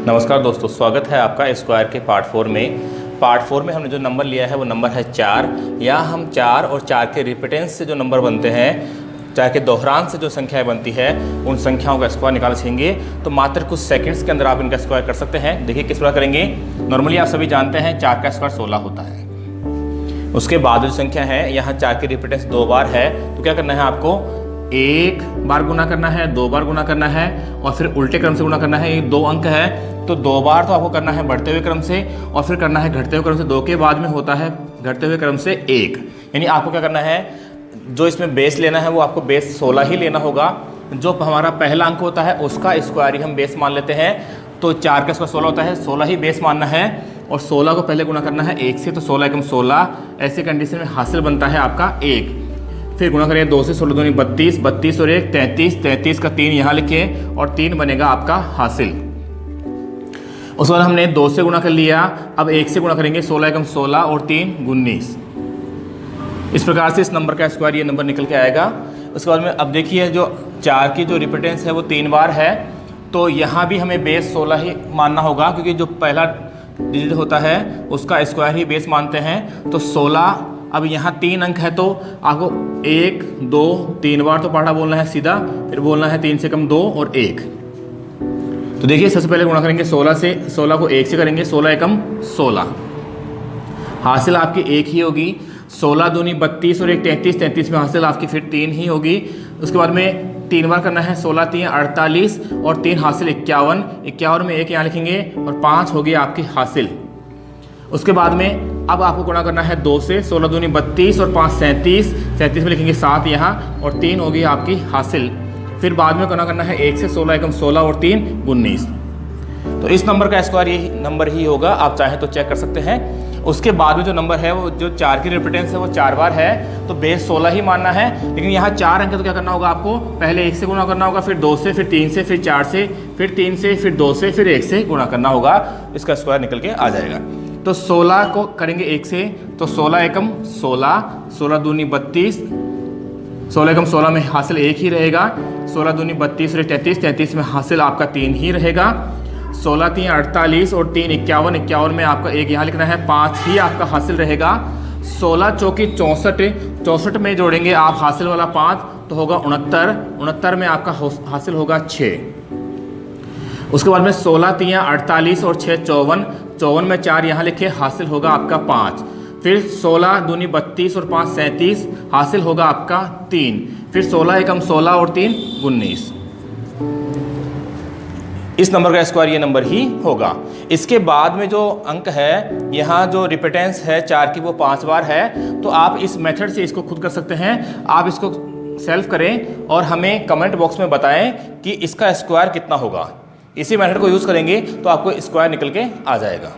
नमस्कार दोस्तों, स्वागत है आपका स्क्वायर के पार्ट 4 में। पार्ट 4 में हमने जो नंबर लिया है वो नंबर है 4। या हम 4 और 4 के रिपीटेंस से जो नंबर बनते हैं, 4 के दोहरान से जो संख्याएं बनती है, उन संख्याओं का स्क्वायर निकाल सकेंगे। तो मात्र कुछ सेकंड्स के अंदर आप इनका स्क्वायर कर सकते हैं। देखिए किस प्रकार करेंगे। नॉर्मली आप सभी जानते हैं 4 का स्क्वायर 16 होता है। उसके बाद जो संख्या है, यहाँ 4 की रिपीटेंस 2 बार है, तो क्या करना है आपको, 1 बार गुना करना है, 2 बार गुना करना है और फिर उल्टे क्रम से गुना करना है। ये 2 अंक है तो 2 बार तो आपको करना है बढ़ते हुए क्रम से और फिर करना है घटते हुए क्रम से। 2 के बाद में होता है घटते हुए क्रम से 1। यानी आपको क्या करना है, जो इसमें बेस लेना है वो आपको बेस 16 ही लेना होगा। जो हमारा पहला अंक होता है उसका स्क्वायर ही हम बेस मान लेते हैं। तो 4 का स्क्वायर 16 होता है, 16 ही बेस मानना है और 16 को पहले गुना करना है 1 से, तो 16 एकम 16। ऐसे कंडीशन में हासिल बनता है आपका 1। फिर गुणा करें 2 से, 16 दूनी 32, 32 और 1 33, 33 का 3 यहाँ लिखें और 3 बनेगा आपका हासिल। उसके बाद हमने 2 से गुणा कर लिया, अब 1 से गुणा करेंगे, 16 एकम 16 और 3 19। इस प्रकार से इस नंबर का स्क्वायर ये नंबर निकल के आएगा। उसके बाद में अब देखिए जो 4 की जो रिपीटेंस है वो 3 बार है, तो यहाँ भी हमें बेस 16 ही मानना होगा, क्योंकि जो पहला डिजिट होता है उसका स्क्वायर ही बेस मानते हैं। तो 16, अब यहाँ 3 अंक है तो आपको 1 2 3 बार तो पढ़ा बोलना है सीधा, फिर बोलना है 3 से कम 2 और 1। तो देखिए सबसे पहले गुणा करेंगे 16 से, 16 को 1 से करेंगे, 16 एकम 16। हासिल आपकी 1 ही होगी। 16 दूनी 32 और 1 33, 33 में हासिल आपकी फिर 3 ही होगी। उसके बाद में 3 बार करना है, 16 3 48 और 3 हासिल 51। 51 में 1 यहाँ लिखेंगे और 5 होगी आपकी हासिल। उसके बाद में अब आपको गुणा करना है 2 से, 16 दूनी 32 और 5 37, 37 में लिखेंगे 7 यहाँ और 3 होगी आपकी हासिल। फिर बाद में गुणा करना है 1 से, 16 एकम 16 और 3 19। तो इस नंबर का स्क्वायर यही नंबर ही होगा, आप चाहें तो चेक कर सकते हैं। उसके बाद में जो नंबर है वो जो 4 की रिपीटेंस है वो 4 बार है, तो बेस 16 ही मानना है। लेकिन यहाँ 4 अंक है तो क्या करना होगा आपको, पहले 1 से गुणा करना होगा, फिर 2 से, फिर 3 से, फिर 4 से, फिर 3 से, फिर 2 से, फिर 1 से गुणा करना होगा। इसका स्क्वायर निकल के आ जाएगा। तो 16 को करेंगे 1 से, तो 16 एकम 16, 16 दूनी 32, 16 एकम 16 में हासिल 1 ही रहेगा। 16 दूनी 32 और 33, 33 में हासिल आपका 3 ही रहेगा। 16 3 48 और 3 51, 51 में आपका 1 यहाँ लिखना है, 5 ही आपका हासिल रहेगा। 16 चौकी 64, 64 में जोड़ेंगे आप हासिल वाला 5 तो होगा 69, 69 में आपका हासिल होगा 6। उसके बाद में 16 3 48 और 6 54, 54 में 4 यहाँ लिखे, हासिल होगा आपका 5। फिर 16 दूनी 32 और 5 37, हासिल होगा आपका 3। फिर 16 एकम 16 और 3 19। इस नंबर का स्क्वायर ये नंबर ही होगा। इसके बाद में जो अंक है, यहाँ जो रिपीटेंस है 4 की वो 5 बार है, तो आप इस मेथड से इसको खुद कर सकते हैं। आप इसको सेल्फ करें और हमें कमेंट बॉक्स में बताएं कि इसका स्क्वायर कितना होगा। इसी मेथड को यूज़ करेंगे तो आपको स्क्वायर निकल के आ जाएगा।